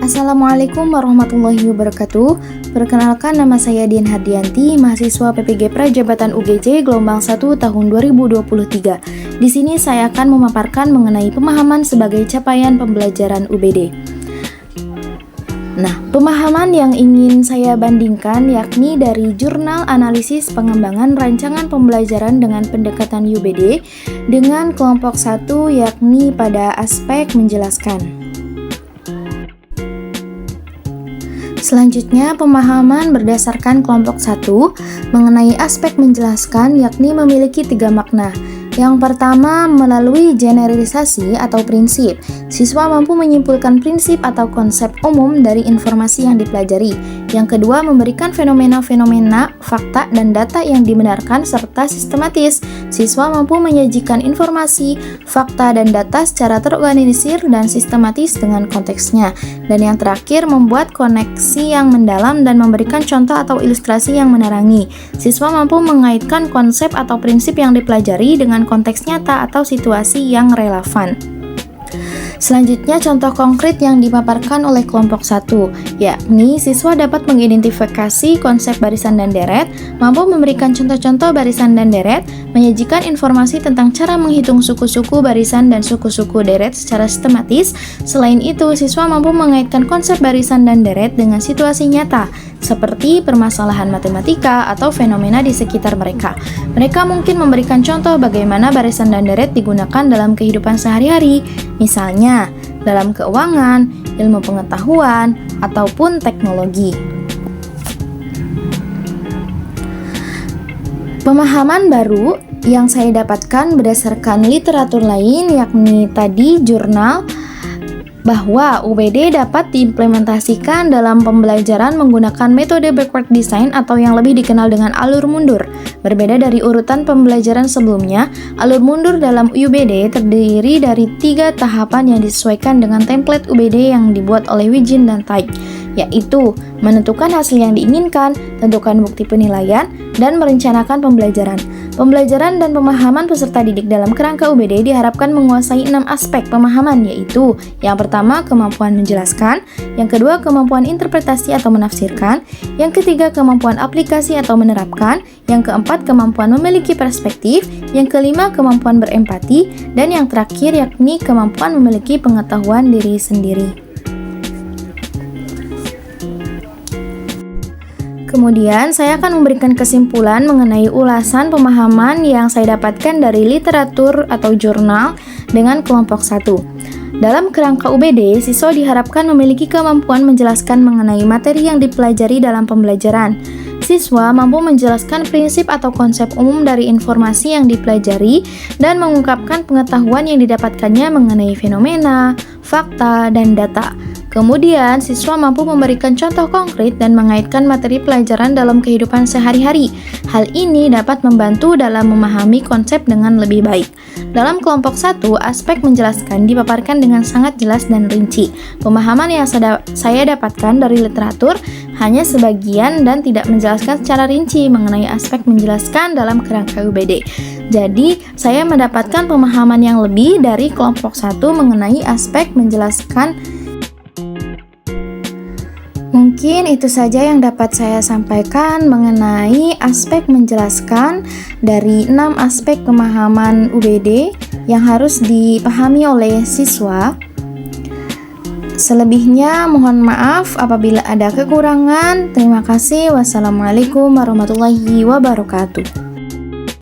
Assalamualaikum warahmatullahi wabarakatuh. Perkenalkan, nama saya Dian Hardianti, mahasiswa PPG Prajabatan UGJ gelombang 1 tahun 2023. Di sini saya akan memaparkan mengenai pemahaman sebagai capaian pembelajaran UBD. Nah, pemahaman yang ingin saya bandingkan yakni dari Jurnal Analisis Pengembangan Rancangan Pembelajaran dengan Pendekatan UBD dengan kelompok 1 yakni pada aspek menjelaskan. Selanjutnya, pemahaman berdasarkan kelompok 1 mengenai aspek menjelaskan yakni memiliki 3 makna. Yang pertama, melalui generalisasi atau prinsip. Siswa mampu menyimpulkan prinsip atau konsep umum dari informasi yang dipelajari. Yang kedua, memberikan fenomena-fenomena, fakta, dan data yang dibenarkan serta sistematis. Siswa mampu menyajikan informasi, fakta, dan data secara terorganisir dan sistematis dengan konteksnya. Dan yang terakhir, membuat koneksi yang mendalam dan memberikan contoh atau ilustrasi yang menerangi. Siswa mampu mengaitkan konsep atau prinsip yang dipelajari dengan konteks nyata atau situasi yang relevan. Selanjutnya, contoh konkret yang dipaparkan oleh kelompok 1, yakni siswa dapat mengidentifikasi konsep barisan dan deret, mampu memberikan contoh-contoh barisan dan deret, menyajikan informasi tentang cara menghitung suku-suku barisan dan suku-suku deret secara sistematis. Selain itu, siswa mampu mengaitkan konsep barisan dan deret dengan situasi nyata, seperti permasalahan matematika atau fenomena di sekitar mereka. Mereka mungkin memberikan contoh bagaimana barisan dan deret digunakan dalam kehidupan sehari-hari, misalnya dalam keuangan, ilmu pengetahuan, ataupun teknologi. Pemahaman baru yang saya dapatkan berdasarkan literatur lain yakni tadi jurnal bahwa UBD dapat diimplementasikan dalam pembelajaran menggunakan metode backward design atau yang lebih dikenal dengan alur mundur. Berbeda dari urutan pembelajaran sebelumnya, alur mundur dalam UBD terdiri dari 3 tahapan yang disesuaikan dengan template UBD yang dibuat oleh Wijin dan Taik, yaitu menentukan hasil yang diinginkan, tentukan bukti penilaian, dan merencanakan pembelajaran. Pembelajaran dan pemahaman peserta didik dalam kerangka UBD diharapkan menguasai 6 aspek pemahaman, yaitu yang pertama, kemampuan menjelaskan, yang kedua, kemampuan interpretasi atau menafsirkan, yang ketiga, kemampuan aplikasi atau menerapkan, yang keempat, kemampuan memiliki perspektif, yang kelima, kemampuan berempati, dan yang terakhir yakni kemampuan memiliki pengetahuan diri sendiri. Kemudian, saya akan memberikan kesimpulan mengenai ulasan pemahaman yang saya dapatkan dari literatur atau jurnal dengan kelompok 1. Dalam kerangka UBD, siswa diharapkan memiliki kemampuan menjelaskan mengenai materi yang dipelajari dalam pembelajaran. Siswa mampu menjelaskan prinsip atau konsep umum dari informasi yang dipelajari dan mengungkapkan pengetahuan yang didapatkannya mengenai fenomena, fakta, dan data. Kemudian, siswa mampu memberikan contoh konkret dan mengaitkan materi pelajaran dalam kehidupan sehari-hari. Hal ini dapat membantu dalam memahami konsep dengan lebih baik. Dalam kelompok 1, aspek menjelaskan dipaparkan dengan sangat jelas dan rinci. Pemahaman yang saya dapatkan dari literatur hanya sebagian dan tidak menjelaskan secara rinci mengenai aspek menjelaskan dalam kerangka UBD. Jadi, saya mendapatkan pemahaman yang lebih dari kelompok 1 mengenai aspek menjelaskan. Mungkin itu saja yang dapat saya sampaikan mengenai aspek menjelaskan dari 6 aspek pemahaman UBD yang harus dipahami oleh siswa. Selebihnya mohon maaf apabila ada kekurangan. Terima kasih. Wassalamualaikum warahmatullahi wabarakatuh.